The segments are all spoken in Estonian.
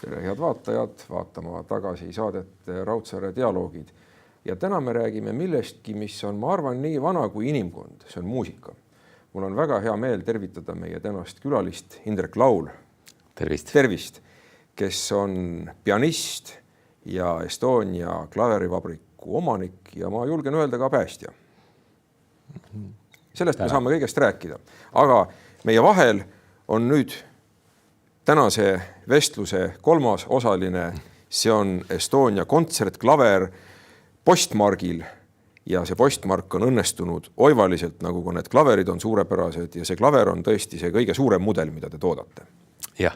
Tere, head vaatajad, vaatama tagasi saadet Raudsaare dialoogid. Ja täna me räägime millestki, mis on, ma arvan, nii vana kui inimkond. See on muusika. Mul on väga hea meel tervitada meie tänast külalist Indrek Laul. Tervist, kes on pianist ja Estonia klaverivabriku omanik ja ma julgen öelda ka päästja. Sellest me saame kõigest rääkida. Aga meie vahel on nüüd tänase vestluse kolmas osaline, see on Estonia kontsertklaver postmargil ja see postmark on õnnestunud oivaliselt, nagu kui need klaverid on suurepärased ja see klaver on tõesti see kõige suurem mudel, mida te toodate. Jah,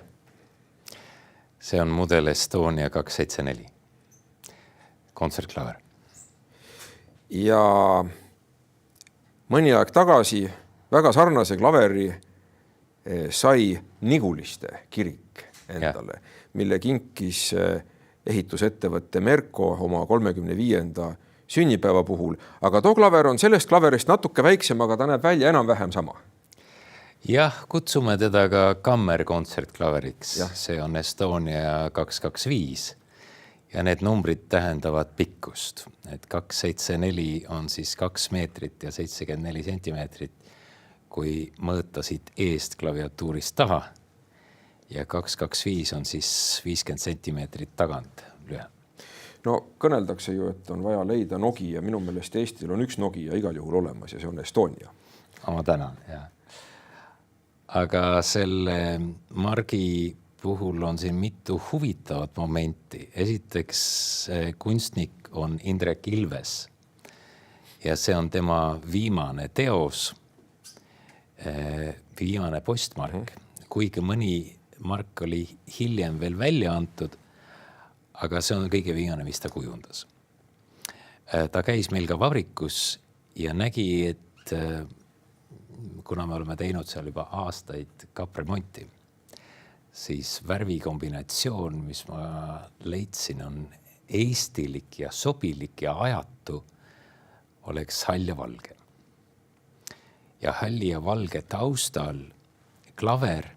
see on mudel Estonia 274, kontsertklaver. Ja mõni aeg tagasi väga sarnase klaveri sai Niguliste kirik endale, mille kinkis ehitusettevõtte Merko oma 35. sünnipäeva puhul. Aga too klaver on sellest klaverist natuke väiksem, aga ta näeb välja enam-vähem sama. Jah, kutsume teda ka kammerkontsertklaveriks. See on Estonia 225 ja need numbrid tähendavad pikkust. Et 274 on siis 2 meetrit ja 74 sentimeetrit, kui mõõtasid eest klaviatuurist taha ja 225 on siis 50 sentimeetrit tagant lühem. No kõneldakse ju, et on vaja leida Nokia. Minu meelest Eestil on üks Nokia igal juhul olemas ja see on Estonia. Ma tänan, jah. Aga selle margi puhul on siin mitu huvitavat momenti. Esiteks kunstnik on Indrek Ilves ja see on tema viimane teos, viimane postmark, kuigi mõni mark oli hiljem veel välja antud, aga see on kõige viimane, mis ta kujundas. Ta käis meil ka vabrikus ja nägi, et kuna me oleme teinud seal juba aastaid kapremonti, siis värvikombinatsioon, mis ma leidsin, on eestilik ja sobilik ja ajatu, oleks hall ja valge. Ja halli ja valge taustal klaver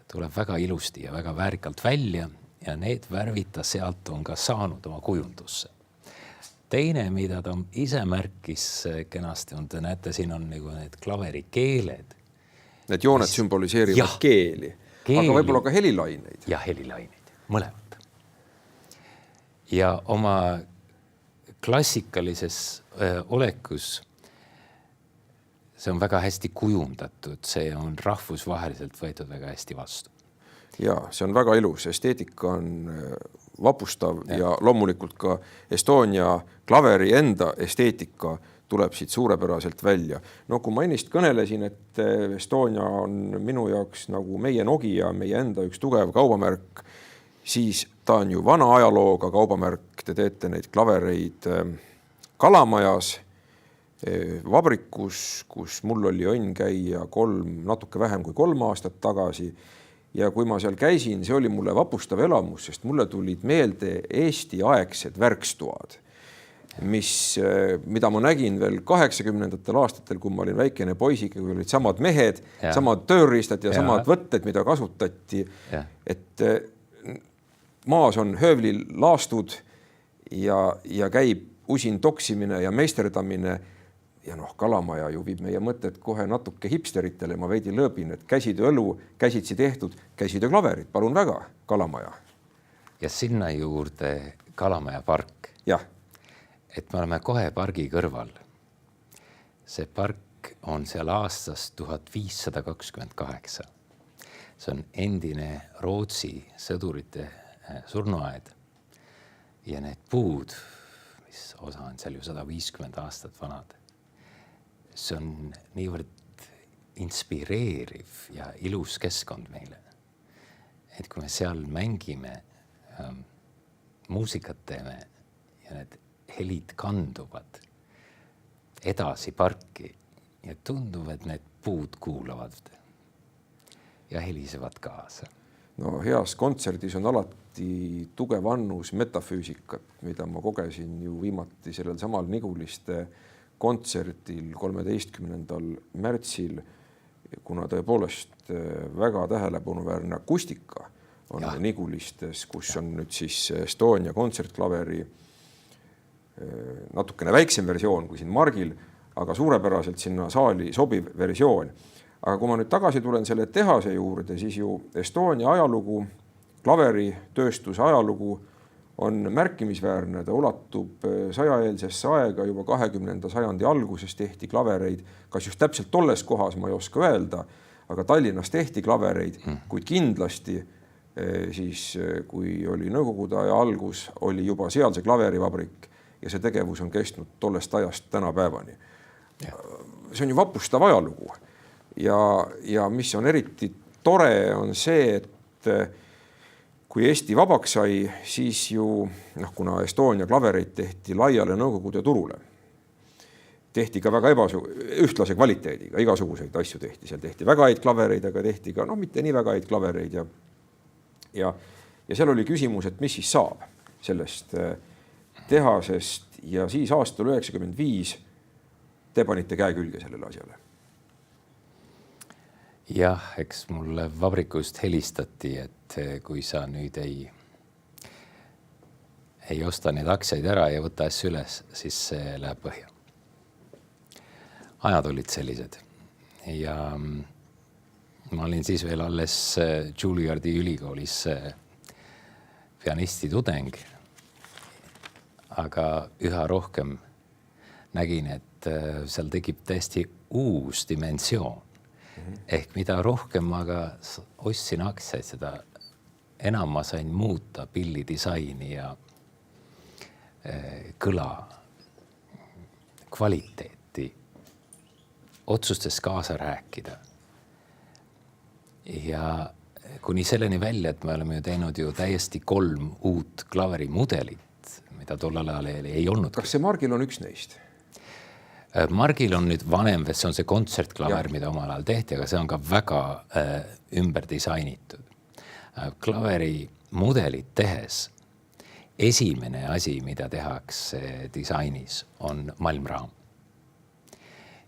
tuleb väga ilusti ja väga väärikalt välja ja need värvita sealt on ka saanud oma kujundusse. Teine, mida ta ise märkis kenasti on, te näete, siin on nagu need klaveri keeled. Need jooned sümboliseerivad keeli, aga võib-olla ka helilaineid. Ja helilaineid, mõlemad. Ja oma klassikalises olekus see on väga hästi kujundatud, see on rahvusvaheliselt võetud väga hästi vastu. Ja, see on väga ilus, esteetika on vapustav ja loomulikult ka Estonia klaveri enda esteetika tuleb siit suurepäraselt välja. No kui ma ennist kõnelesin, et Estonia on minu jaoks nagu meie Nokia, meie enda üks tugev kaubamärk, siis ta on ju vana ajalooga kaubamärk, te teete neid klavereid Kalamajas, vabrikus, kus mul oli õnn käia natuke vähem kui 3 aastat tagasi ja kui ma seal käisin, see oli mulle vapustav elamus, sest mulle tulid meelde Eesti aegsed värkstoad, mida ma nägin veel 80ndatel aastatel, kui ma olin väikene poisik, kui olid samad mehed, samad tööriistad ja samad võtted, mida kasutati, et maas on höövlil laastud ja käib usin toksimine ja meisterdamine. Ja Kalamaja ju viib meie mõtted kohe natuke hipsteritele. Ma veidi lõõbin, et käsitööõlu, käsitsi tehtud, käsitööklaverid, palun väga, Kalamaja. Ja sinna juurde Kalamaja park. Jah. Et me oleme kohe pargi kõrval. See park on seal aastast 1528. See on endine Rootsi sõdurite surnuaed. Ja need puud, mis osa on seal ju 150 aastat vanad, see on niivõrd inspireeriv ja ilus keskkond meile. Et kui me seal mängime, muusikat teeme ja need helid kanduvad edasi parki ja tundub, et need puud kuulavad ja helisevad kaasa. No heas kontserdis on alati tugev annus metafüüsikat, mida ma kogesin ju viimati sellel samal Niguliste kontserdil 13. märtsil, kuna tõepoolest väga tähelepanuväärne akustika on Nigulistes, kus on nüüd siis Estonia kontsertklaveri natukene väiksem versioon kui siin Margil, aga suurepäraselt sinna saali sobiv versioon. Aga kui ma nüüd tagasi tulen selle tehase juurde, siis ju Estonia ajalugu, klaveritööstuse ajalugu on märkimisväärne. Ta ulatub sajaeelsesse aega, juba 20. sajandi alguses tehti klavereid, kas just täpselt tolles kohas, ma ei oska öelda, aga Tallinnas tehti klavereid, kuid kindlasti siis, kui oli Nõukogude aja algus, oli juba seal see klaverivabrik ja see tegevus on kestnud tollest ajast tänapäevani. See on ju vapustav ajalugu ja mis on eriti tore, on see, et kui Eesti vabaks sai, siis ju, kuna Estonia klavereid tehti laiale Nõukogude turule, tehti ka väga ühtlase kvaliteediga, igasuguseid asju tehti. Seal tehti väga häid klavereid, aga tehti ka mitte nii väga häid klavereid ja seal oli küsimus, et mis siis saab sellest tehasest ja siis aastal 1995 te panite käe külge sellele asjale. Jah, eks mulle vabrikust helistati, et kui sa nüüd ei osta neid aktsiaid ära ja võta asju üles, siis see läheb põhja. Ajad olid sellised ja ma olin siis veel alles Juilliardi ülikoolis pianisti tudeng, aga üha rohkem nägin, et seal tekib täiesti uus dimensioon. Ehk mida rohkem ma ka ostsin aktsiaid, seda enam ma sain muuta pillidisaini ja kõla kvaliteeti, otsustes kaasa rääkida. Ja kuni selleni välja, et me oleme ju teinud ju täiesti 3 uut klaverimudelit, mida tollal ajal ei olnud. Kas see Margil on üks neist? Margil on nüüd vanem, see on see kontsertklaver, mida omal ajal tehti, aga see on ka väga ümber disainitud. Klaveri mudelit tehes esimene asi, mida tehakse disainis, on malmraam.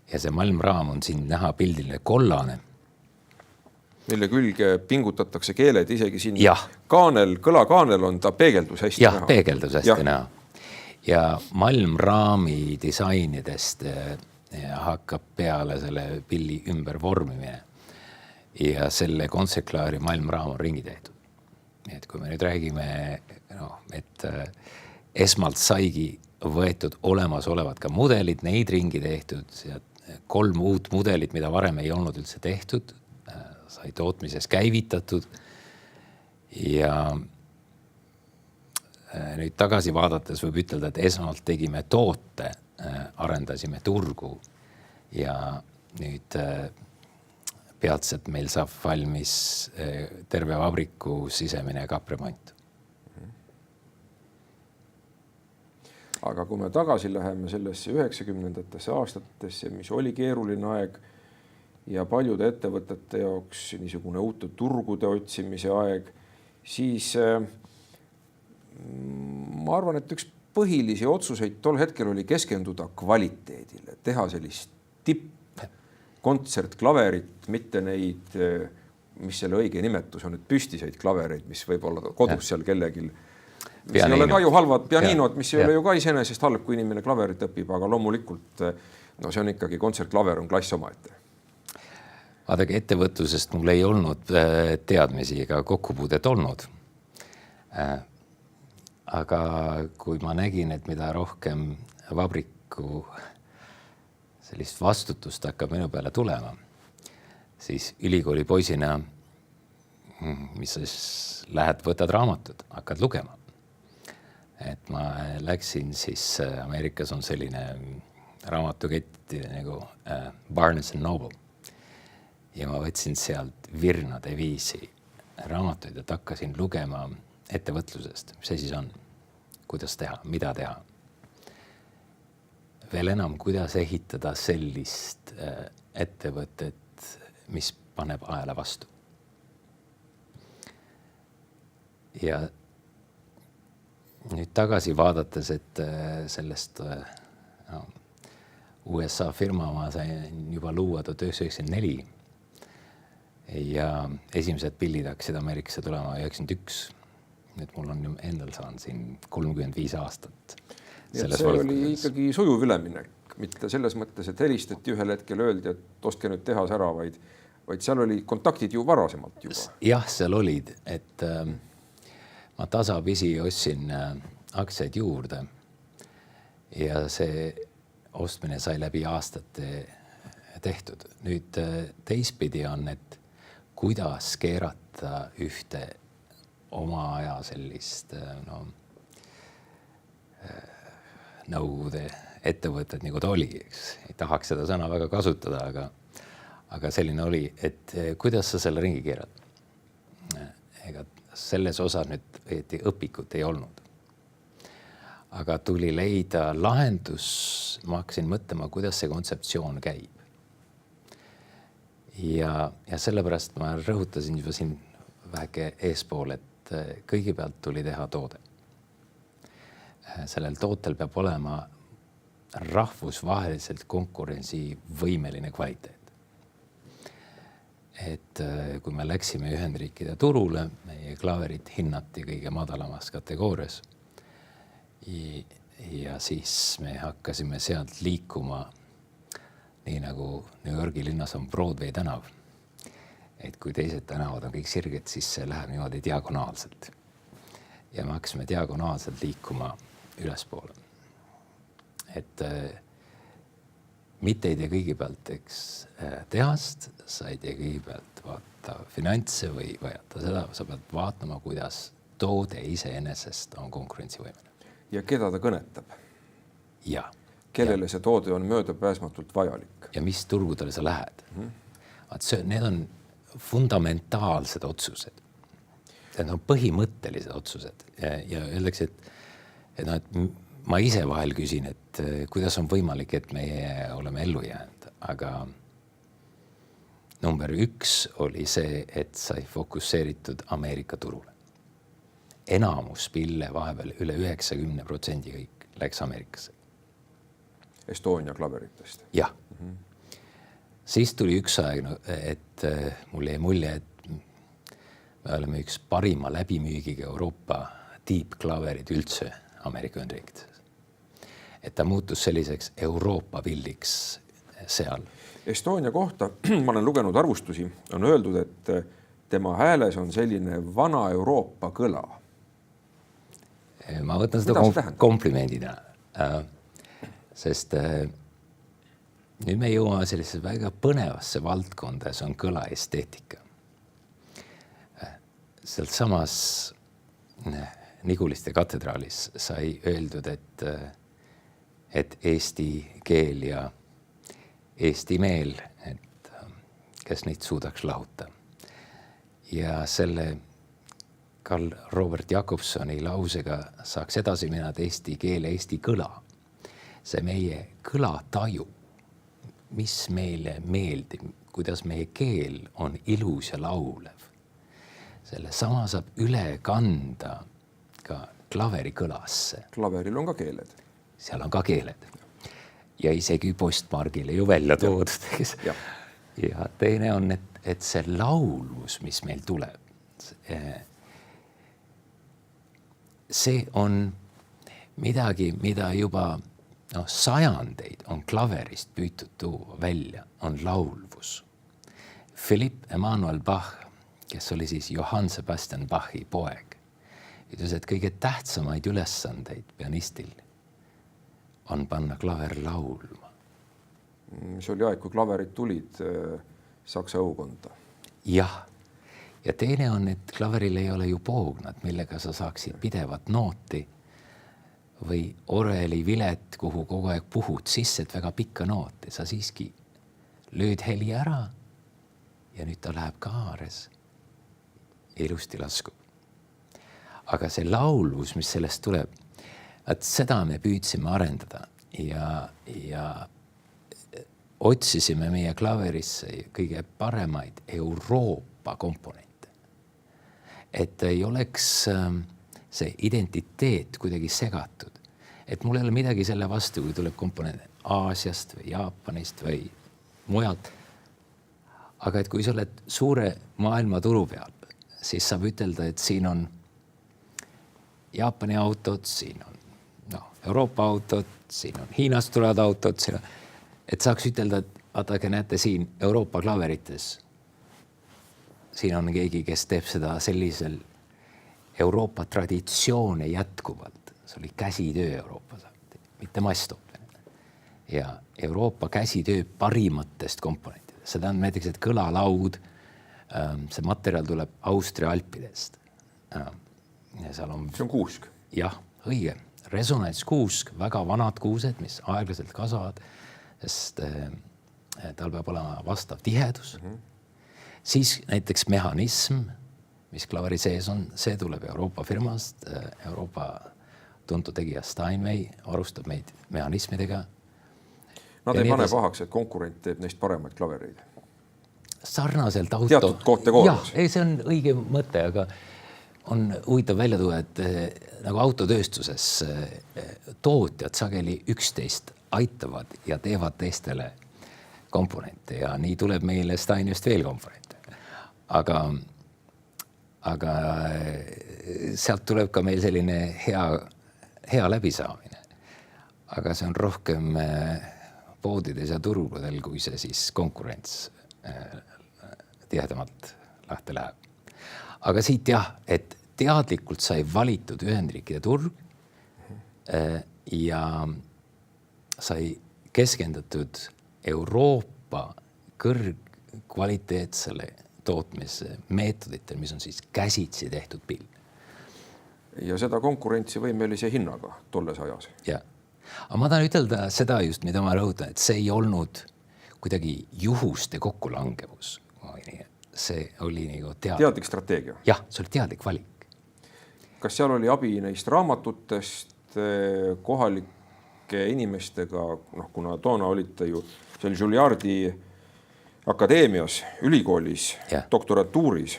Ja see malmraam on siin näha pildiline kollane, mille külge pingutatakse keeled, isegi siin kaanel, kõlakaanel on ta peegeldus hästi näha. Peegeldus hästi näha. Ja malmraami disainidest hakkab peale selle pilli ümber vormimine ja selle kontsertklaari malmraam on ringi tehtud. Et kui me nüüd räägime, et esmalt saigi võetud olemasolevad ka mudelid, neid ringi tehtud ja 3 uut mudelit, mida varem ei olnud üldse tehtud, sai tootmises käivitatud ja nüüd tagasi vaadates võib ütelda, et esmalt tegime toote, arendasime turgu ja nüüd peatselt meil saab valmis terve vabriku sisemine kapremont. Aga kui me tagasi läheme sellesse 90. aastatesse, mis oli keeruline aeg ja paljude ettevõtete jaoks niisugune uute turgude otsimise aeg, siis ma arvan, et üks põhilisi otsuseid tol hetkel oli keskenduda kvaliteedile, teha sellist kontsertklaverit, mitte neid, mis selle õige nimetus on, et püstiseid klavereid, mis võib olla kodus seal kellegil, mis ei ole ka ju halvad pianinod, mis ei ole ju ka iseenesest halb, kui inimene klaverit õpib, aga loomulikult see on ikkagi kontsertklaver on klass omaette. Vaadake, ettevõtlusest mul ei olnud teadmisi ega kokkupuudet olnud. Aga kui ma nägin, et mida rohkem vabriku sellist vastutust hakkab minu peale tulema, siis ülikooli poisina, mis siis lähed, võtad raamatud, hakkad lugema. Et ma läksin siis, Ameerikas on selline raamatukett nagu Barnes & Noble ja ma võtsin sealt Virnade viisi raamatuid, et hakkasin lugema ettevõtlusest, mis see siis on, kuidas teha, mida teha. Veel enam, kuidas ehitada sellist ettevõtet, mis paneb ajale vastu. Ja nüüd tagasi vaadates, et sellest USA firma ma sain juba luua 1994 ja esimesed pillid hakkasid Ameerikasse tulema 1991. Nüüd mul on endal saanud siin 35 aastat. See oli ikkagi sujuv üleminek, mitte selles mõttes, et helistati ühel hetkel, öeldi, et ostke nüüd tehas ära, vaid seal oli kontaktid ju varasemalt juba. Jah, seal olid, et ma tasapisi ostsin aktsiaid juurde ja see ostmine sai läbi aastate tehtud. Nüüd teistpidi on, et kuidas keerata ühte oma aja sellist nõukogude ettevõtted, nagu ta oli, eks. Ei tahaks seda sõna väga kasutada, aga selline oli, et kuidas sa selle ringi keerad. Ega selles osas nüüd õpikut ei olnud. Aga tuli leida lahendus, ma hakkasin mõtlema, kuidas see kontseptsioon käib. Ja sellepärast ma rõhutasin juba siin väike eespool, et kõigepealt tuli teha toode. Sellel tootel peab olema rahvusvaheliselt konkurentsivõimeline kvaliteet. Et kui me läksime Ühendriikide turule, meie klaverit hinnati kõige madalamas kategoorias ja siis me hakkasime sealt liikuma nii nagu New Yorgi linnas on Broadway tänav. Et kui teised tänavad on kõik sirged, siis see läheb niimoodi diagonaalselt. Ja me hakkasime diagonaalselt liikuma ülespoole. Et mitte ei tee kõigepealt tehast, sa ei tee kõigepealt vaata finantse või vajata seda, sa pead vaatama, kuidas toode iseenesest on konkurentsivõimeline. Ja keda ta kõnetab? Ja. Kellele see toode on möödapääsmatult vajalik? Ja mis turgudele sa lähed? Need on fundamentaalsed otsused. Need on põhimõttelised otsused. Ja öeldakse, et ma ise vahel küsin, et kuidas on võimalik, et meie oleme ellu jäänud. Aga number 1 oli see, et sai fokusseeritud Ameerika turule. Enamus pille vahepeal üle 90% kõik läks Ameerikasse. Estonia klaveritest. Jah. Siis tuli üks aeg, et mul jäi mulje, et me oleme üks parima läbimüügiga Euroopa tiipklaverid üldse Ameerika Ühendriikides. Et ta muutus selliseks Euroopa pilliks seal. Estonia kohta, ma olen lugenud arvustusi, on öeldud, et tema hääles on selline vana Euroopa kõla. Ma võtan seda komplimendina. Sest nüüd me jõuame sellisesse väga põnevasse valdkonda, see on kõlaesteetika. Sealt samas Niguliste katedraalis sai öeldud, et eesti keel ja eesti meel, et kes neid suudaks lahuta. Ja selle Karl Robert Jakobsoni lausega saaks edasi minna, et eesti keel ja eesti kõla. See meie kõlataju, mis meile meeldib, kuidas meie keel on ilus ja laulev. Selle sama saab üle kanda ka klaveri kõlasse. Klaveril on ka keeled. Seal on ka keeled. Ja isegi postmargile ju välja toodud. Ja teine on, et see laulus, mis meil tuleb, see on midagi, mida juba sajandeid on klaverist püütud tuua välja, on laulvus. Philipp Emanuel Bach, kes oli siis Johann Sebastian Bachi poeg, ütles, et kõige tähtsamaid ülesandeid pianistil on panna klaver laulma. See oli aeg, kui klaverid tulid Saksa õukonda. Jah. Ja teine on, et klaveril ei ole ju poognad, millega sa saaksid pidevat nooti või oreli vilet, kuhu kogu aeg puhud sisse, et väga pikka nooti. Sa siiski lööd heli ära ja nüüd ta läheb kaares. Ilusti laskub. Aga see laulvus, mis sellest tuleb, et seda me püüdsime arendada ja otsisime meie klaverisse kõige paremaid Euroopa komponente. Et ei oleks see identiteet kuidagi segatud. Et mul ei ole midagi selle vastu, kui tuleb komponent. Aasiast või Jaapanist või mujalt. Aga et kui sa oled suure maailma turu peal, siis saab ütelda, et siin on Jaapani autod, siin on Euroopa autod, siin on Hiinast tulevad autod, et saaks ütelda, et vaadake, näete siin Euroopa klaverites. Siin on keegi, kes teeb seda sellisel Euroopa traditsioone jätkuvalt. See oli käsitöö Euroopas, mitte masstoopimine. Ja Euroopa käsitöö parimatest komponentidest. Seda on näiteks, et kõlalaud, see materjal tuleb Austria alpidest. Ja seal on... See on kuusk. Jah, õige. Resonantskuusk, väga vanad kuused, mis aeglaselt kasvavad, sest tal peab olema vastav tihedus. Siis näiteks mehhanism, mis klaveri sees on, see tuleb Euroopa firmast, Euroopa tuntud tegija Steinway varustab meid mehhanismidega. Nad ei pane pahaks, et konkurent teeb neist paremaid klavereid. Sarnaselt auto... Teatud kategoorias. Jah, see on õige mõte, aga on huvitav välja tuua, et nagu autotööstuses tootjad sageli 11 aitavad ja teevad teistele komponente ja nii tuleb meile Steinwayst veel komponente. Aga sealt tuleb ka meil selline hea läbisaamine. Aga see on rohkem poodides ja turgudel, kui see siis konkurents tihedamalt lahti läheb. Aga siit jah, et teadlikult sai valitud Ühendriikide turg ja sai keskendatud Euroopa kõrgkvaliteetsele tootmismeetoditel, mis on siis käsitsi tehtud pill. Ja seda konkurentsivõimelise hinnaga tolles ajas. Ja. Aga ma tahan ütelda seda just, mida ma rõhutan, et see ei olnud kuidagi juhuste kokkulangevus. See oli nagu teadlik strateegia. Jah, see oli teadlik valik. Kas seal oli abi neist raamatutest, kohalike inimestega, kuna toona olite ju seal Juillardi akadeemias, ülikoolis, doktoratuuris,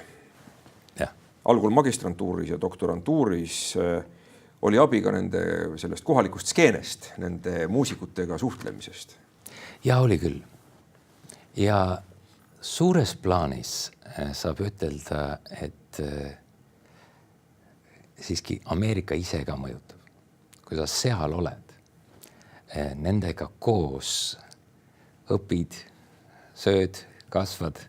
algul magistrantuuris ja doktorantuuris oli abi ka nende sellest kohalikust skeenest, nende muusikutega suhtlemisest? Ja oli küll. Ja suures plaanis saab ütelda, et siiski Ameerika ise ka mõjutab. Kui sa seal oled, nendega koos õpid, sööd, kasvad,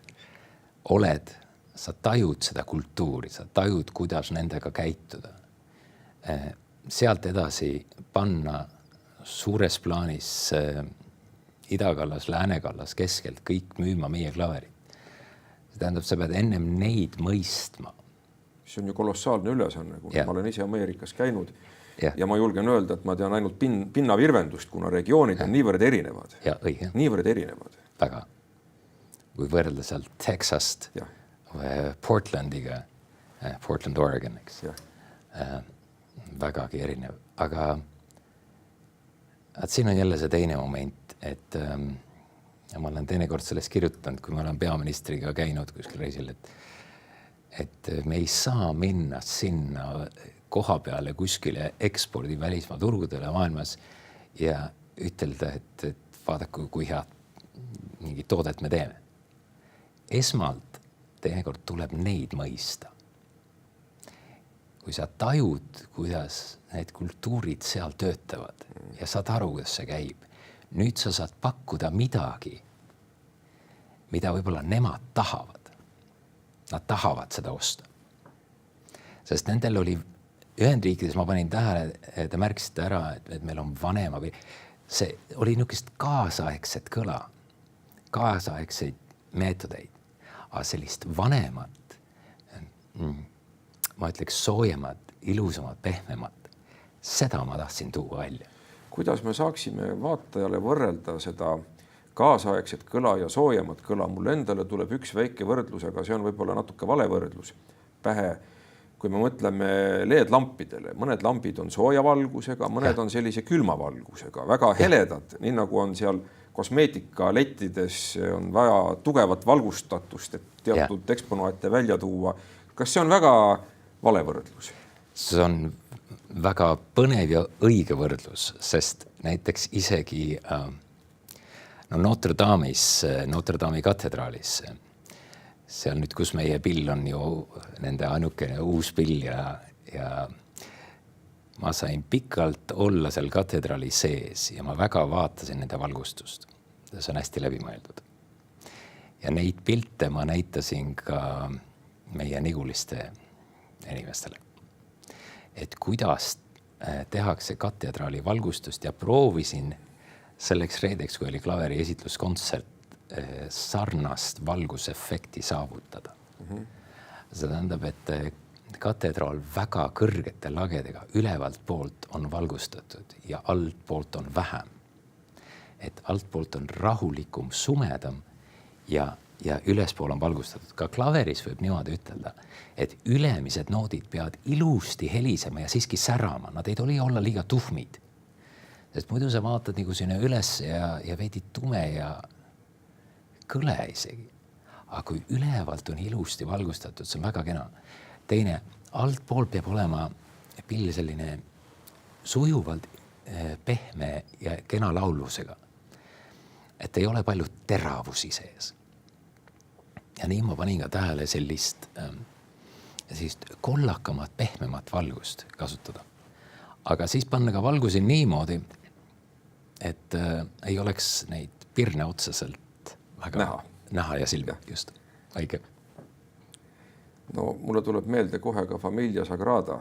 oled, sa tajud seda kultuuri, sa tajud, kuidas nendega käituda. Sealt edasi panna suures plaanis idakallas, läänekallas, keskelt kõik müüma meie klaverit. See tähendab, sa pead ennem neid mõistma. See on ju kolossaalne ülesanne, kuna ma olen ise Ameerikas käinud ja ma julgen öelda, et ma tean ainult pinnavirvendust, kuna regioonid on niivõrd erinevad. Ja, õige. Niivõrd erinevad. Väga. Kui võrrelda sealt Texast Portlandiga, Portland, Oregon, eks. Vägagi erinev. Aga siin on jälle see teine moment, et ma olen teinekord sellest kirjutanud, kui ma olen peaministriga käinud kuskil reisil, et me ei saa minna sinna koha peale kuskile ekspordi välismaa turgudele maailmas ja ütelda, et vaadaku, kui head mingi toodet me teeme. Esmalt teinekord tuleb neid mõista. Kui sa tajud, kuidas need kultuurid seal töötavad ja saad aru, kuidas see käib, nüüd sa saad pakkuda midagi, mida võib-olla nemad tahavad. Nad tahavad seda osta. Sest nendel oli Ühendriikides, ma panin tähele, te märkisite ära, et meil on vanema või see oli niisugust kaasaegset kõla, kaasaegseid meetodeid, aga sellist vanemat, ma ütleks soojemad, ilusamad, pehmemad, seda ma tahtsin tuua välja. Kuidas me saaksime vaatajale võrrelda seda kaasaegset kõla ja soojemat kõla? Mulle endale tuleb üks väike võrdlus, aga see on võib-olla natuke vale võrdlus pähe. Kui me mõtleme LED-lampidele, mõned lampid on sooja valgusega, mõned on sellise külma valgusega, väga heledad, nii nagu on seal kosmeetikalettides on vaja tugevat valgustatust, et teatud eksponaate välja tuua. Kas see on väga vale võrdlus? See on väga põnev ja õige võrdlus, sest näiteks isegi no Notre Dame'i katedraalis, seal nüüd, kus meie pill on ju nende ainukene uus pill ja ma sain pikalt olla seal katedraali sees ja ma väga vaatasin nende valgustust. See on hästi läbimõeldud. Ja neid pilte ma näitasin ka meie Niguliste inimestele. Et kuidas tehakse katedraali valgustust ja proovisin selleks reedeks, kui oli klaveri esitluskontsert, sarnast valgusefekti saavutada. See tähendab, et katedraal väga kõrgete lagedega ülevalt poolt on valgustatud ja alt poolt on vähem. Et alt poolt on rahulikum, sumedam ja ülespool on valgustatud. Ka klaveris võib niimoodi ütelda, et ülemised noodid peavad ilusti helisema ja siiski särama. Nad ei tohi olla liiga tuhmid. Sest muidu sa vaatad nagu sinna üles ja veidi tume ja kõle isegi. Aga kui ülevalt on ilusti valgustatud, see on väga kena. Teine, alt poolt peab olema pill selline sujuvalt pehme ja kena laulusega. Et ei ole palju teravusi sees. Ja nii ma panin ka tähele sellist kollakamat, pehmemat valgust kasutada. Aga siis panna ka valgusi niimoodi, et ei oleks neid pirne otseselt väga näha ja silma. Just, õige. No mulle tuleb meelde kohe ka Familia Sagrada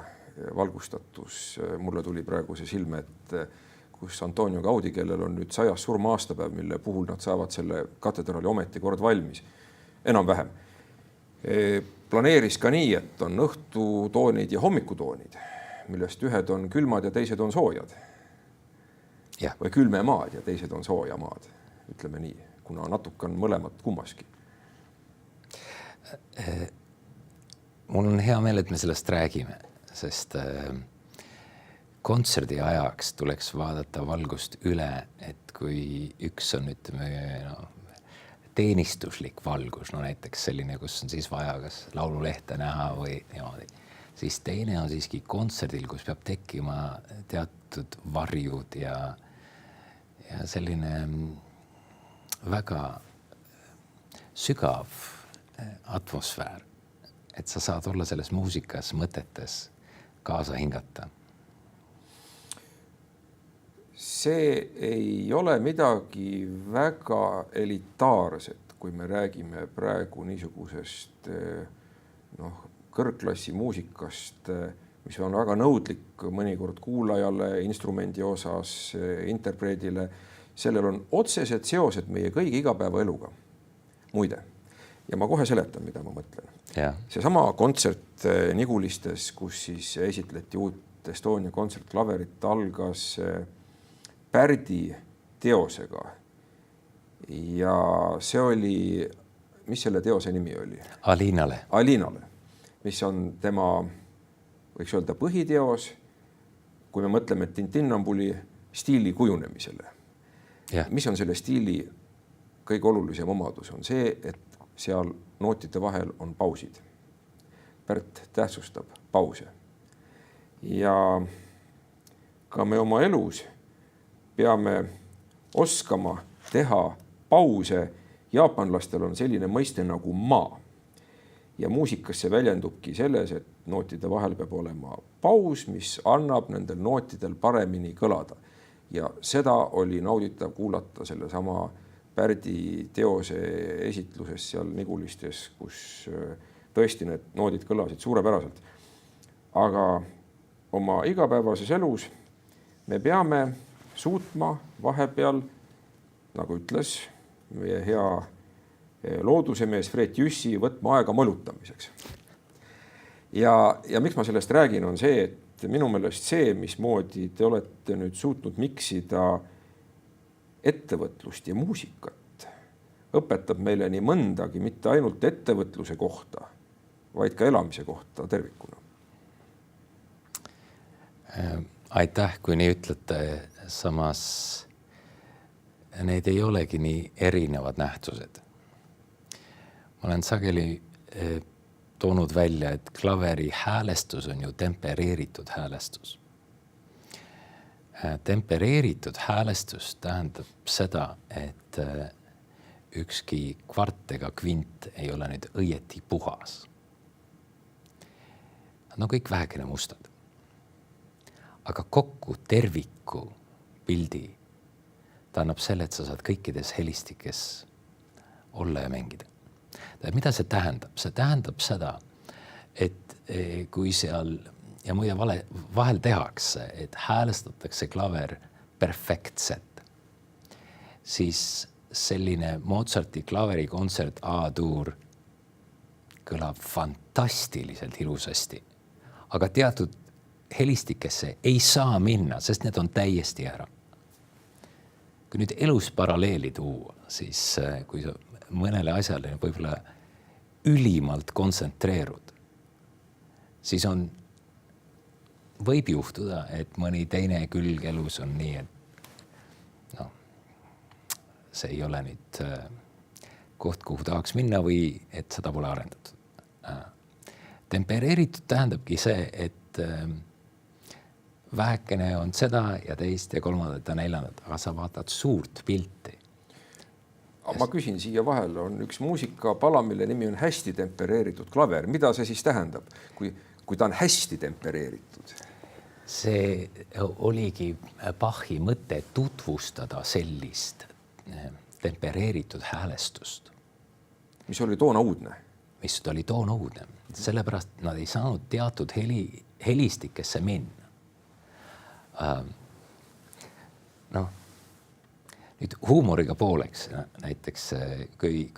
valgustatus. Mulle tuli praegu see silme, et kus Antonio Gaudi, kellel on nüüd 100. surma-aastapäev, mille puhul nad saavad selle katedraali ometi kord valmis. Enam-vähem. Planeeris ka nii, et on õhtutoonid ja hommikutoonid, millest ühed on külmad ja teised on soojad. Ja. Või külmemaad ja teised on soojamaad, ütleme nii, kuna natuke on mõlemat kummaski. Mul on hea meel, et me sellest räägime, sest kontserdi ajaks tuleks vaadata valgust üle, et kui üks on teenistuslik valgus, no näiteks selline, kus on siis vaja kas laululehte näha või niimoodi, siis teine on siiski kontserdil, kus peab tekkima teatud varjud ja selline väga sügav atmosfäär, et sa saad olla selles muusikas mõtetes kaasa hingata. See ei ole midagi väga elitaarset, kui me räägime praegu niisugusest kõrgklassi muusikast, mis on väga nõudlik mõnikord kuulajale, instrumendi osas, interpreedile. Sellel on otsesed seosed meie kõigi igapäevaeluga. Muide, ja ma kohe seletan, mida ma mõtlen. Ja. See sama kontsert Nigulistes, kus siis esitleti uut Estonia kontsertklaverit, algas Pärdi teosega. Ja see oli, mis selle teose nimi oli? Alinale, mis on tema, võiks öelda, põhiteos, kui me mõtleme Tintinnambuli stiili kujunemisele. Ja. Mis on selle stiili kõige olulisem omadus? On see, et seal nootide vahel on pausid. Pärt tähtsustab pause. Ja ka me oma elus peame oskama teha pause. Jaapanlastel on selline mõiste nagu maa. Ja muusikas see väljendubki selles, et nootide vahel peab olema paus, mis annab nendel nootidel paremini kõlada. Ja seda oli nauditav kuulata selle sama Pärdi teose esitluses seal Nigulistes, kus tõesti need noodid kõlasid suurepäraselt. Aga oma igapäevases elus me peame suutma vahepeal, nagu ütles meie hea loodusemees Fred Jüssi, võtma aega mõlutamiseks. Ja miks ma sellest räägin, on see, et minu meelest see, mismoodi te olete nüüd suutnud miksida ettevõtlust ja muusikat, õpetab meile nii mõndagi, mitte ainult ettevõtluse kohta, vaid ka elamise kohta tervikuna. Aitäh, kui nii ütlete, samas need ei olegi nii erinevad nähtused. Ma olen sageli toonud välja, et klaveri häälestus on ju tempereeritud häälestus. tempereeritud häälestus tähendab seda, et ükski kvart ega kvint ei ole nüüd õieti puhas. Nad on kõik vähekene mustad. Aga kokku terviku pildi ta annab selle, et sa saad kõikides helistikes olla ja mängida. Mida see tähendab? See tähendab seda, et kui seal, ja muide vahel tehakse, et häälestatakse klaver perfektselt, siis selline Mozarti klaverikontsert A-tuur kõlab fantastiliselt ilusasti, aga teatud helistikesse ei saa minna, sest need on täiesti ära. Kui nüüd elus paralleeli tuua, siis kui sa mõnele asjale võib-olla ülimalt kontsentreerud, siis võib juhtuda, et mõni teine külg elus on nii, et see ei ole nüüd koht, kuhu tahaks minna või et seda pole arendatud. Tempereeritud tähendabki see, et vähekene on seda ja teist ja kolmandat ja neljandat, aga sa vaatad suurt pilti. Ma küsin siia vahel, on üks muusikapala, mille nimi on hästi tempereeritud klaver. Mida see siis tähendab, kui ta on hästi tempereeritud? See oligi Bachi mõte tutvustada sellist tempereeritud häälestust. Mis oli toona uudne? Mis oli toona uudne. Sellepärast nad ei saanud teatud helistikesse minna. Nüüd huumoriga pooleks, näiteks kui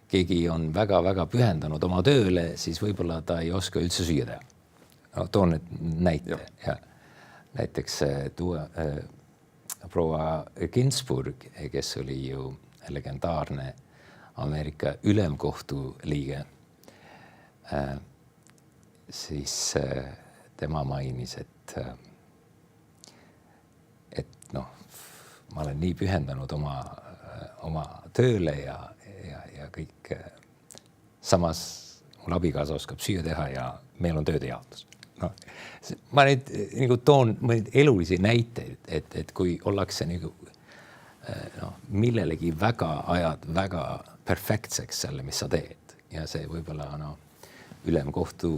keegi on väga-väga pühendanud oma tööle, siis võib-olla ta ei oska üldse süüa teha. Toon nüüd näite. Ja. Näiteks proua Ginsburg, kes oli ju legendaarne Ameerika ülemkohtu liige, siis tema mainis, et ma olen nii pühendanud oma tööle ja kõik. Samas mul abikaasa oskab süüa teha ja meil on tööde jaotus. Ma nüüd nagu toon elulisi näiteid, et kui ollakse nagu, millelegi ajad väga perfektseks selle, mis sa teed. Ja see võib-olla ülemkohtu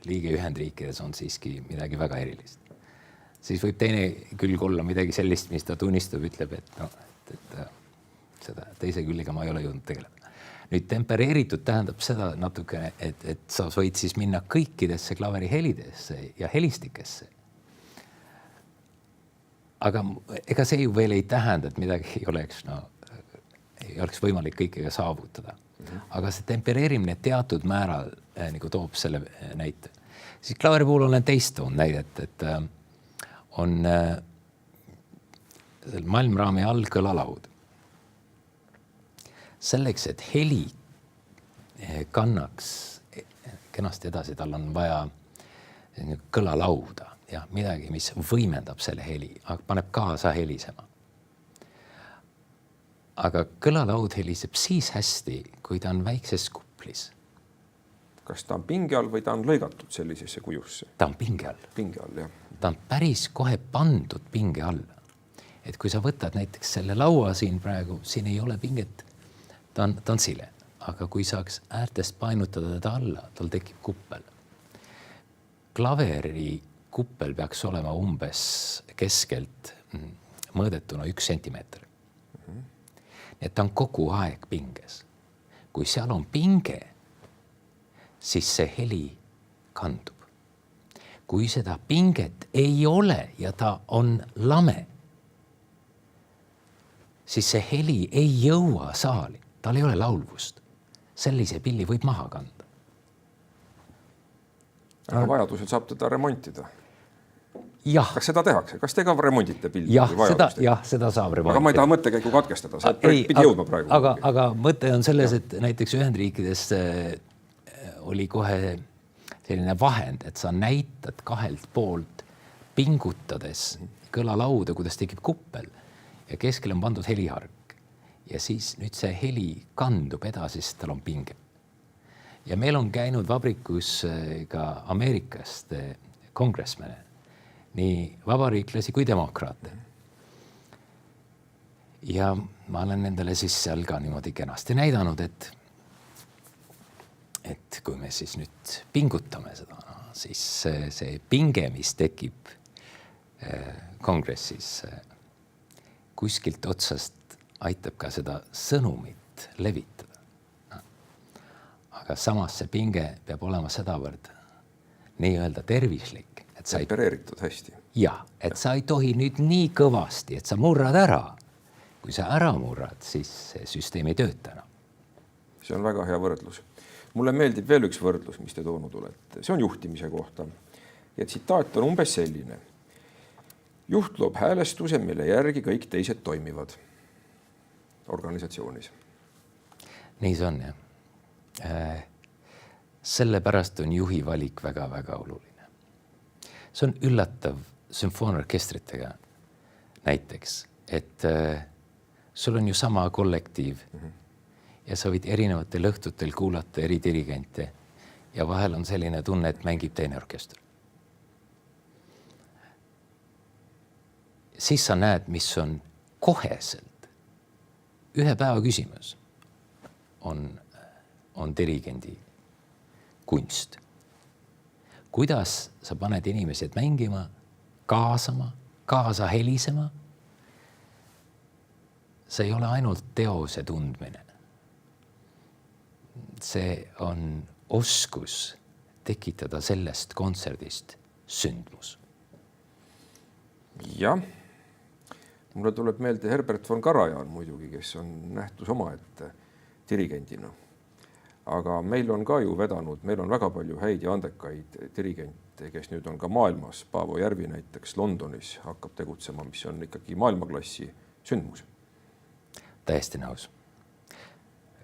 liige Ühendriikides on siiski midagi väga erilist. Siis võib teine külg olla midagi sellist, mis ta tunnistab, ütleb, et seda teise külliga ma ei ole jõudnud tegeleda. Nüüd tempereeritud tähendab seda natukene, et sa võid siis minna kõikidesse klaveri helidesse ja helistikesse. Aga ega see ju veel ei tähenda, et midagi ei oleks võimalik kõikega saavutada. Aga see tempereerimine teatud määral nagu toob selle näite. Siis klaveri puhul olen teist toon näidet, et on malmraami all kõlalaud. Selleks, et heli kannaks kenasti edasi, tal on vaja kõlalauda ja midagi, mis võimendab selle heli, paneb kaasa helisema. Aga kõlalaud heliseb siis hästi, kui ta on väikses kuplis. Kas ta on pinge all või ta on lõigatud sellisesse kujusse? Ta on pinge all. Pinge all, jah. Ta on päris kohe pandud pinge alla. Et kui sa võtad näiteks selle laua siin praegu, siin ei ole pinget, ta on sile. Aga kui saaks äärtest painutada teda alla, tal tekib kuppel. Klaveri kuppel peaks olema umbes keskelt mõõdetuna 1 sentimeeter. Et ta on kogu aeg pinges. Kui seal on pinge, siis see heli kandub. Kui seda pinget ei ole ja ta on lame, siis see heli ei jõua saali. Tal ei ole laulvust. Sellise pilli võib maha kanda. Aga vajadusel saab teda remontida. Jah. Kas seda tehakse? Kas te ka remondite pilli? Jah, seda saab remontida. Aga ma ei taha mõttekäigu katkestada. Sa pidi jõudma praegu. Aga mõte on selles, et näiteks Ühendriikides oli kohe selline vahend, et sa näitad kahelt poolt pingutades kõlalauda, kuidas tekib kuppel ja keskel on pandud helihark. Ja siis nüüd see heli kandub edasi, sest tal on pinge. Ja meil on käinud vabrikus ka Ameerikast kongressmene, nii vabariiklasi kui demokraate. Ja ma olen nendele siis seal ka niimoodi kenasti näidanud, et kui me siis nüüd pingutame seda, siis see pinge, mis tekib kongressis, kuskilt otsast aitab ka seda sõnumit levitada. Aga samas see pinge peab olema sedavõrd nii-öelda tervislik, et sa opereeritud hästi. Ja, et sa ei tohi nüüd nii kõvasti, et sa murrad ära. Kui sa ära murrad, siis see süsteem ei tööta enam. See on väga hea võrdlus. Mulle meeldib veel üks võrdlus, mis te toonud olete. See on juhtimise kohta. Ja tsitaat on umbes selline. Juht loob häälestuse, mille järgi kõik teised toimivad organisatsioonis. Nii see on, jah. Sellepärast on juhi valik väga-väga oluline. See on üllatav sümfooniaorkestritega näiteks, et sul on ju sama kollektiiv ja sa võid erinevatel õhtutel kuulata eri dirigente ja vahel on selline tunne, et mängib teine orkester. Siis sa näed, mis on koheselt ühe päeva küsimus on dirigendi kunst. Kuidas sa paned inimesed mängima, kaasama, kaasa helisema? See ei ole ainult teose tundmine. See on oskus tekitada sellest kontserdist sündmus. Jah. Mulle tuleb meelde Herbert von Karajan muidugi, kes on nähtus omaette dirigendina. Aga meil on ka ju vedanud, meil on väga palju häid ja andekaid dirigente, kes nüüd on ka maailmas. Paavo Järvi näiteks Londonis hakkab tegutsema, mis on ikkagi maailmaklassi sündmus. Täiesti nõus.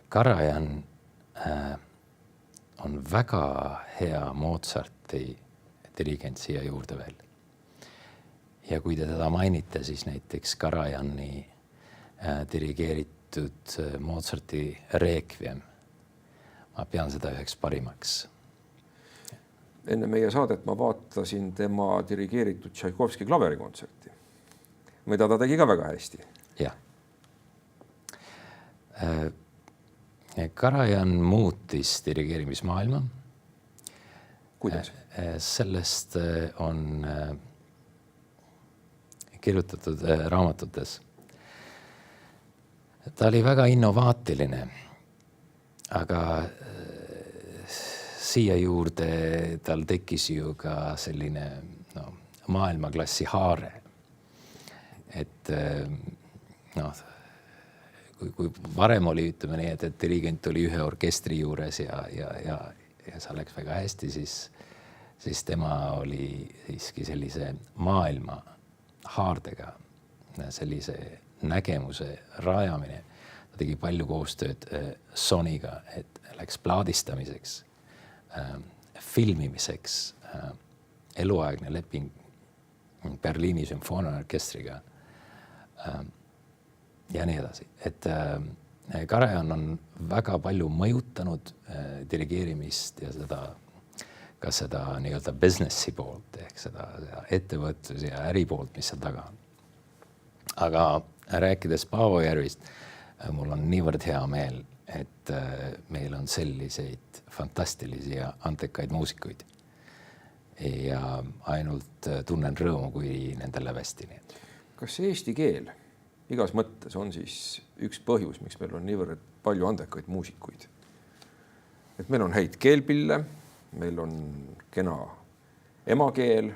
Karajan on väga hea Mozarti dirigent siia juurde veel. Ja kui te teda mainite, siis näiteks Karajani dirigeeritud Mozarti Requiem. Ma pean seda üheks parimaks. Enne meie saadet ma vaatasin tema dirigeeritud Tšaikovski klaverikontserti, mida ta tegi ka väga hästi. Jah. Karajan muutis dirigeerimismaailma. Kuidas? Sellest on kirjutatud raamatutes. Ta oli väga innovaatiline, aga siia juurde tal tekkis ju ka selline maailmaklassi haare. Et kui varem oli, ütleme nii, et dirigent oli ühe orkestri juures ja see läks väga hästi, siis tema oli siiski sellise maailma haardega, sellise nägemuse rajamine. Ta tegi palju koostööd Sonyga, et läks plaadistamiseks, filmimiseks, eluaegne leping Berliini sümfooniaorkestriga ja nii edasi. Et Karajan on väga palju mõjutanud dirigeerimist ja seda nii-öelda businessi poolt, ehk seda ettevõtlus ja äri poolt, mis seal taga on. Aga rääkides Paavo Järvist, mul on niivõrd hea meel, et meil on selliseid fantastilisi ja antekaid muusikuid. Ja ainult tunnen rõõmu, kui nendel läheb hästi. Kas eesti keel igas mõttes on siis üks põhjus, miks meil on niivõrd palju andekaid muusikuid? Et meil on häid keelpille, meil on kena emakeel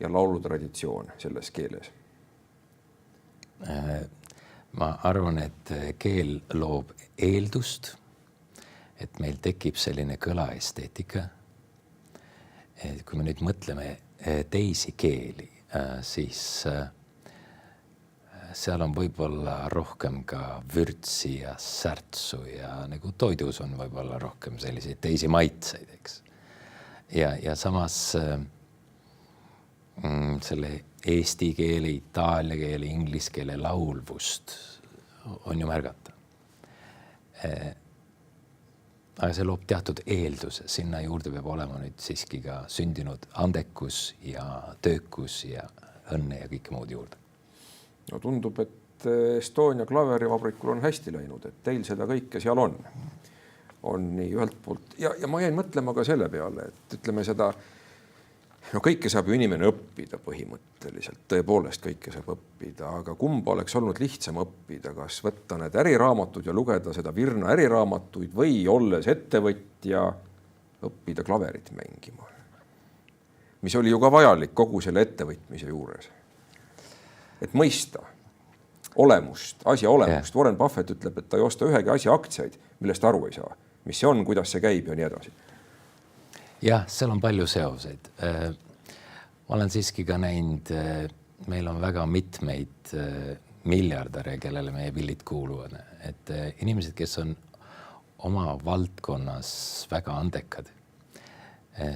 ja laulutraditsioon selles keeles. Ma arvan, et keel loob eeldust, et meil tekib selline kõlaesteetika. Kui me nüüd mõtleme teisi keeli, siis seal on võib-olla rohkem ka vürtsi ja särtsu ja nagu toidus on võib-olla rohkem selliseid teisi maitseid, eks. Ja samas selle eesti keele, itaalia keele, inglise keele laulvust on ju märgata. aga see loob teatud eelduse, sinna juurde peab olema nüüd siiski ka sündinud andekus ja töökus ja õnne ja kõike muud juurde. No tundub, et Estonia klaverivabrikul on hästi läinud, et teil seda kõike seal on nii ühelt poolt ja ma jäin mõtlema ka selle peale, et ütleme seda, no kõike saab ju inimene õppida põhimõtteliselt, tõepoolest kõike saab õppida, aga kumba oleks olnud lihtsam õppida, kas võtta need äriraamatud ja lugeda seda virna äriraamatuid või olles ettevõtja õppida klaverit mängima, mis oli ju ka vajalik kogu selle ettevõtmise juures. Et mõista olemust, asja olemust. Warren Buffett ütleb, et ta ei osta ühegi asja aktsiaid, millest aru ei saa, mis see on, kuidas see käib ja nii edasi. Jah, seal on palju seoseid. Ma olen siiski ka näinud, meil on väga mitmeid miljardäre, kellele meie pillid kuuluvad. Et inimesed, kes on oma valdkonnas väga andekad,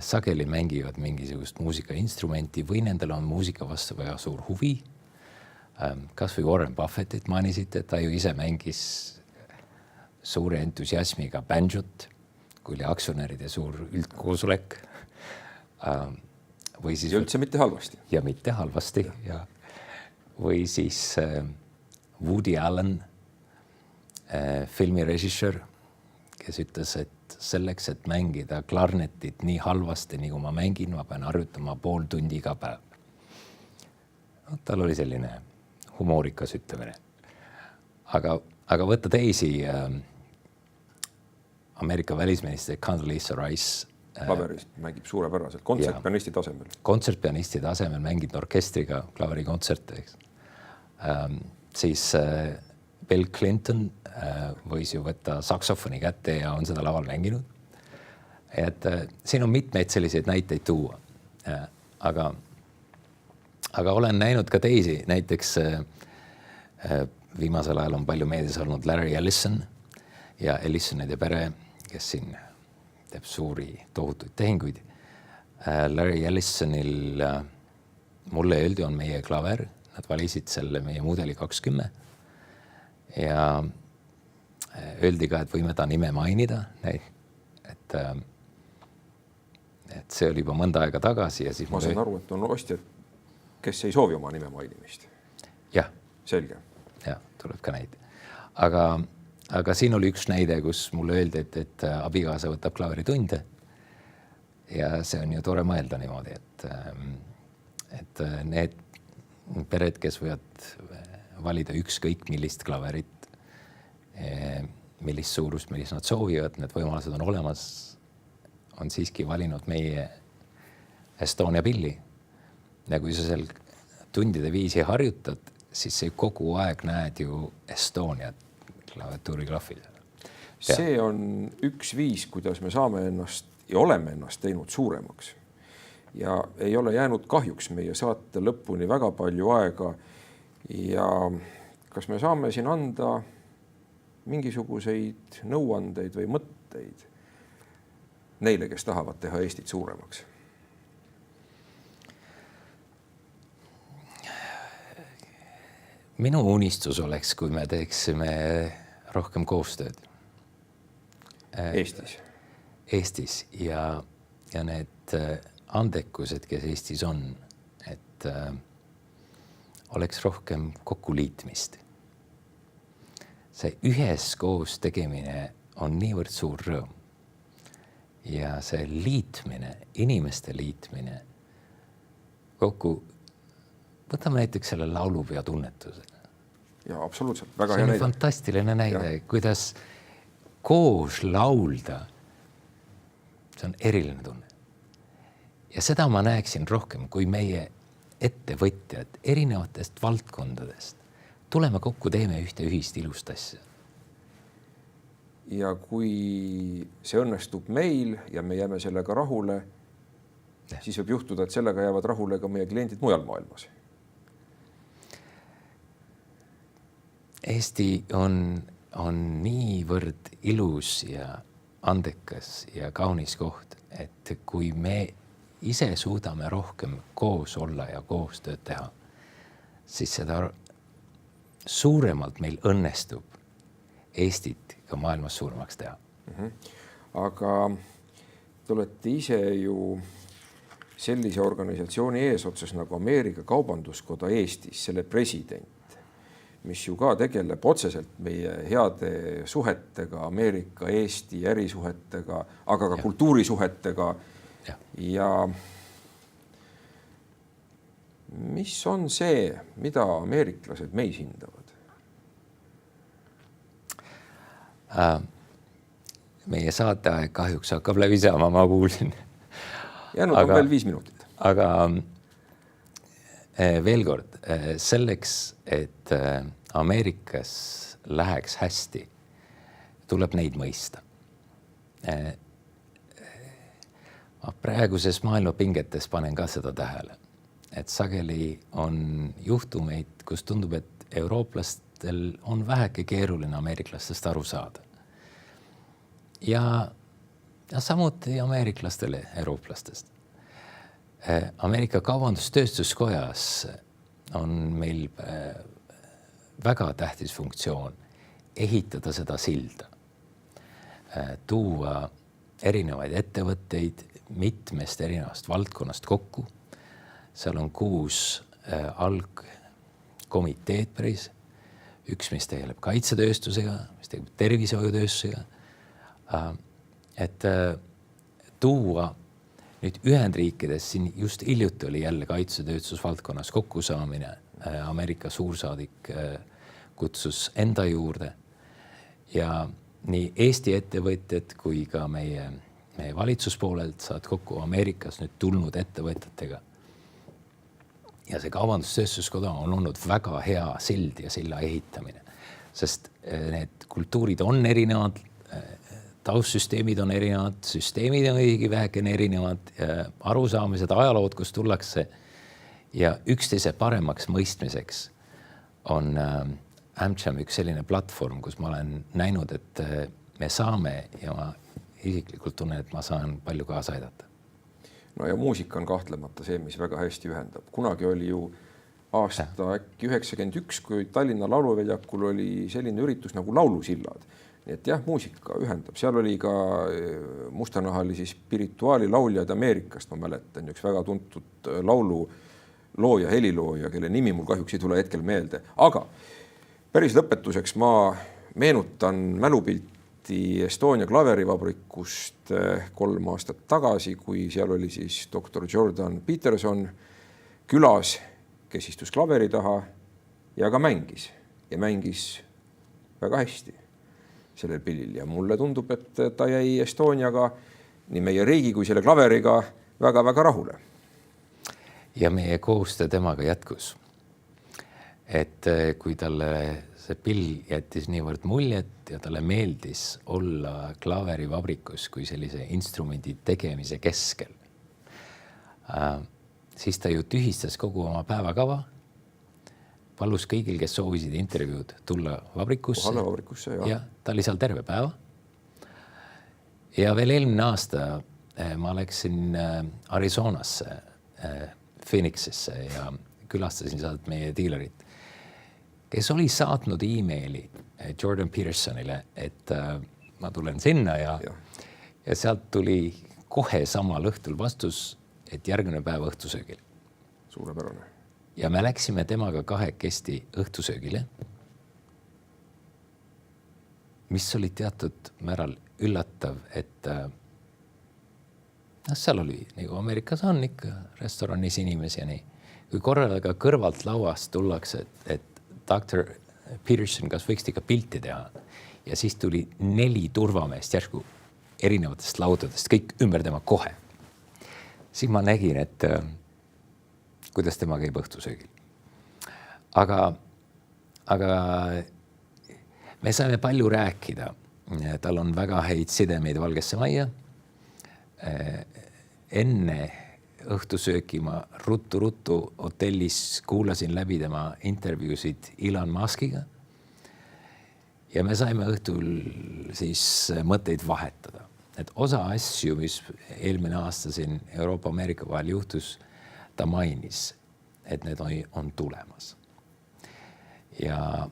sageli mängivad mingisugust muusikainstrumenti või nendel on muusika vastu väga suur huvi. Kas või Warren Buffettit mainisite, et ta ju ise mängis suure entusiasmiga banjot, kui oli aktsionäride suur üldkoosolek. Või siis, ja üldse mitte halvasti. Ja mitte halvasti. Ja. Või siis Woody Allen, filmirežissöör, kes ütles, et selleks, et mängida klarnetit nii halvasti, nii kui ma mängin, ma pean harjutama pool tundi iga päev. No, tal oli selline humoorikas ütlemine. Aga võtta teisi Ameerika välisminister Condoleezza Rice klaverist mängib suurepäraselt, kontsertpianisti tasemel. Kontsertpianisti tasemel mängib orkestriga klaverikontserte. Siis Bill Clinton võis ju võtta saksofoni kätte ja on seda laval mänginud. Et siin on mitmeid selliseid näiteid tuua. Aga olen näinud ka teisi, näiteks viimasel ajal on palju meedias olnud Larry Ellison ja Ellisonide pere, kes siin teeb suuri tohutuid tehinguid. Larry Ellisonil mulle öeldi on meie klaver, nad valisid selle meie mudeli 20 ja öeldi ka, et võime ta nime mainida, et see oli juba mõnda aega tagasi ja siis ma saan aru, et on ostjad, kes ei soovi oma nime mainimist. Jah. Selge. Ja, tuleb ka näide. Aga siin oli üks näide, kus mulle öeldi, et abikaasa võtab klaveritunde ja see on ju tore mõelda niimoodi, et need pered, kes võivad valida ükskõik millist klaverit, millist suurust, millist nad soovivad, need võimalused on olemas, on siiski valinud meie Estonia pilli. Ja kui sa seal tundide viisi harjutad, siis see kogu aeg näed ju Estoniat klaviatuuriklahvil. See on üks viis, kuidas me saame ennast ja oleme ennast teinud suuremaks. Ja ei ole jäänud kahjuks meie saate lõpuni väga palju aega. Ja kas me saame siin anda mingisuguseid nõuandeid või mõtteid neile, kes tahavad teha Eestit suuremaks? Minu unistus oleks, kui me teeksime rohkem koostööd. Eestis ja need andekused, kes Eestis on, et oleks rohkem kokkuliitmist. See üheskoos tegemine on niivõrd suur rõõm. Ja see liitmine, inimeste liitmine kokku, võtame näiteks selle laulupeo tunnetuse. Ja absoluutselt, väga hea näide. See on fantastiline näide, kuidas koos laulda, see on eriline tunne. Ja seda ma näeksin rohkem, kui meie ettevõtjad erinevatest valdkondadest tuleme kokku, teeme ühte ühist ilust asja. Ja kui see õnnestub meil ja me jääme sellega rahule, siis võib juhtuda, et sellega jäävad rahule ka meie kliendid mujal maailmas. Eesti on niivõrd ilus ja andekas ja kaunis koht, et kui me ise suudame rohkem koos olla ja koostööd teha, siis seda suuremalt meil õnnestub Eestit ka maailmas suuremaks teha. aga te olete ise ju sellise organisatsiooni eesotsas nagu Ameerika Kaubanduskoda Eestis, selle president, mis ju ka tegeleb otseselt meie heade suhetega, Ameerika, Eesti ärisuhetega, aga ka kultuurisuhetega. Ja mis on see, mida ameeriklased meis hindavad? Meie saateaeg kahjuks hakkab läbi saama, ma kuulsin. Jäänud on veel 5 minutit. Aga veel kord, selleks, et Ameerikas läheks hästi, tuleb neid mõista. Praeguses maailma pingetes panen ka seda tähele, et sageli on juhtumeid, kus tundub, et eurooplastel on väheke keeruline ameeriklastest aru saada. Ja samuti ameeriklastele eurooplastest. Ameerika Kaubandus-Tööstuskojas on meil väga tähtis funktsioon ehitada seda silda, tuua erinevaid ettevõtteid mitmest erinevast valdkonnast kokku. Seal on 6 algkomiteed päris, üks, mis tegeleb kaitsetööstusega, mis tegeleb tervishoiutööstusega, et tuua nüüd Ühendriikides, siin just hiljuti oli jälle kaitsetööstusvaldkonnas kokkusaamine, Ameerika suursaadik kutsus enda juurde ja nii Eesti ettevõtjad kui ka meie valitsuspoolelt saad kokku Ameerikas nüüd tulnud ettevõtjatega. Ja see Kaubandus-Tööstuskoda on olnud väga hea sild ja silla ehitamine, sest need kultuurid on erinevad, taustsüsteemid on erinevad, süsteemid on õigi vähekene erinevad, arusaamised, ajalood, kus tullakse ja üksteise paremaks mõistmiseks on AmCham üks selline platvorm, kus ma olen näinud, et me saame ja ma isiklikult tunnen, et ma saan palju kaasa aidata. No ja muusika on kahtlemata see, mis väga hästi ühendab. Kunagi oli ju aasta äkki 91, kui Tallinna Lauluväljakul oli selline üritus nagu Laulusillad. Nii et jah, muusika ühendab. Seal oli ka mustanahalisi spirituaalilauljad Ameerikast, ma mäletan, üks väga tuntud laulu looja, helilooja, kelle nimi mul kahjuks ei tule hetkel meelde. Aga päris lõpetuseks ma meenutan mälupilti Estonia klaverivabrikust 3 aastat tagasi, kui seal oli siis doktor Jordan Peterson külas, kes istus klaveri taha ja ka mängis. Ja mängis väga hästi sellel pillil. Ja mulle tundub, et ta jäi Estoniaga, nii meie riigi kui selle klaveriga väga-väga rahule. Ja meie koostöö temaga jätkus. Et kui talle see pill jättis niivõrd muljet ja talle meeldis olla klaverivabrikus kui sellise instrumendi tegemise keskel, siis ta ju tühistas kogu oma päevakava, palus kõigil, kes soovisid intervjuud tulla vabrikusse. Ja ta oli seal terve päeva. Ja veel eelmine aasta ma läksin Arizonasse, Phoenixisse ja külastasin sealt meie diilerit, kes oli saatnud e-maili Jordan Petersonile, et ma tulen sinna ja sealt tuli kohe samal õhtul vastus, et järgmine päev õhtusöögil. Suurepärane. Ja me läksime temaga kahekesti õhtusöögile, mis oli teatud määral üllatav, et seal oli, nagu Ameerikas on ikka restoranis inimesi ja nii. Kui korraga kõrvalt lauast tullakse, et Dr. Peterson, kas võiks ikka pilti teha? Ja siis tuli 4 turvameest järsku erinevatest laudadest, kõik ümber tema kohe. Siis ma nägin, et kuidas tema käib õhtusöögil. Aga me saime palju rääkida. Tal on väga häid sidemeid Valgesse Majja. Enne õhtusööki ma ruttu hotellis kuulasin läbi tema intervjuusid Elon Muskiga ja me saime õhtul siis mõtteid vahetada. Et osa asju, mis eelmine aasta siin Euroopa-Ameerika vahel juhtus, ta mainis, et need on tulemas. Ja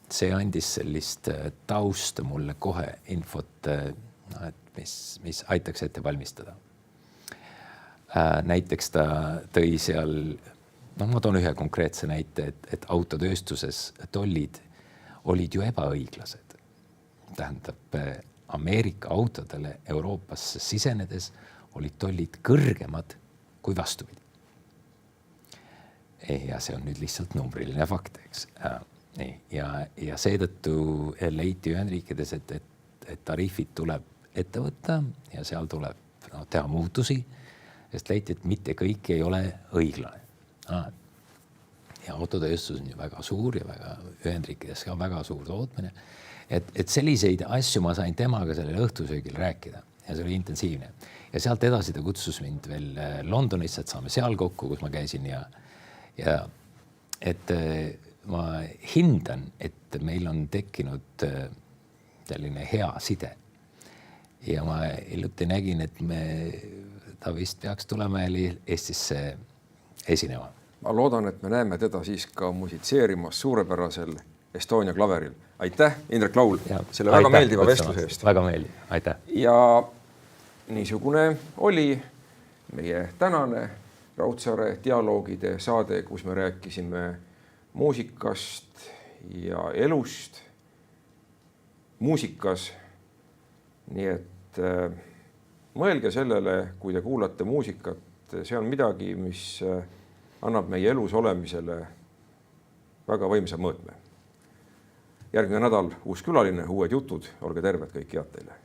see andis sellist tausta mulle kohe infot et mis aitaks ette valmistada. Näiteks ta tõi seal, ma toon ühe konkreetse näite, et autotööstuses tollid olid ju ebaõiglased. Tähendab, Ameerika autodele Euroopasse sisenedes olid tollid kõrgemad kui vastupidi. Ja see on nüüd lihtsalt numbriline fakt, eks. Ja seetõttu leiti Ühendriikides, et tariifid tuleb ette võtta ja seal tuleb teha muutusi, sest leiti, et mitte kõik ei ole õiglane. Ja autotööstus on ju väga suur ja Ühendriikides ka väga suur tootmine. Et selliseid asju ma sain temaga sellel õhtusöögil rääkida ja see oli intensiivne. Ja sealt edasi ta kutsus mind veel Londonisse, et saame seal kokku, kus ma käisin ja et ma hindan, et meil on tekkinud selline hea side. Ja ma hiljuti nägin, et ta vist peaks tulema Eestisse esinema. Ma loodan, et me näeme teda siis ka musitseerimas suurepärasel Estonia klaveril. Aitäh, Indrek Laul, selle väga meeldiva vestluse eest. Väga meeldiv, aitäh. Ja niisugune oli meie tänane Raudsaare dialoogide saade, kus me rääkisime muusikast ja elust muusikas. Nii et mõelge sellele, kui te kuulate muusikat, see on midagi, mis annab meie elus olemisele väga võimsa mõõtme. Järgmine nädal uus külaline, uued jutud, olge terved, kõik head teile.